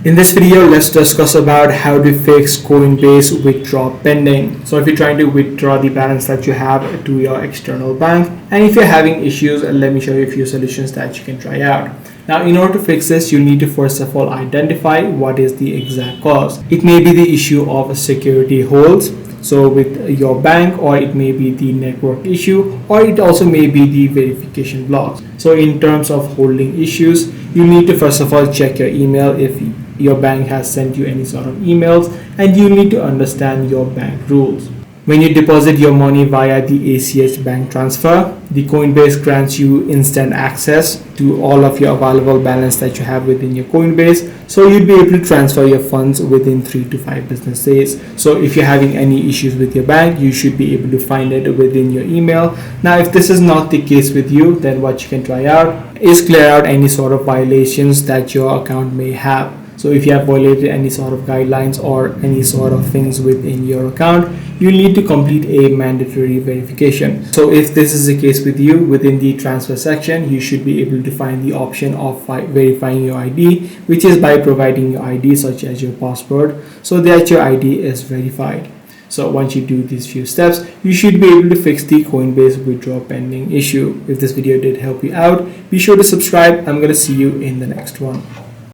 In this video, let's discuss about how to fix Coinbase withdrawal pending. So if you're trying to withdraw the balance that you have to your external bank, and if you're having issues, let me show you a few solutions that you can try out. Now, in order to fix this, you need to first of all identify what is the exact cause. It may be the issue of security holds, so with your bank, or it may be the network issue, or it also may be the verification blocks. So in terms of holding issues, you need to first of all check your email if your bank has sent you any sort of emails, and you need to understand your bank rules. When you deposit your money via the ACH bank transfer, the Coinbase grants you instant access to all of your available balance that you have within your Coinbase. So you'll be able to transfer your funds within 3 to 5 business days. So if you're having any issues with your bank, you should be able to find it within your email. Now, if this is not the case with you, then what you can try out is clear out any sort of violations that your account may have. So if you have violated any sort of guidelines or any sort of things within your account, you need to complete a mandatory verification. So if this is the case with you, within the transfer section, you should be able to find the option of verifying your ID, which is by providing your ID such as your passport, so that your ID is verified. So once you do these few steps, you should be able to fix the Coinbase withdrawal pending issue. If this video did help you out, be sure to subscribe. I'm going to see you in the next one.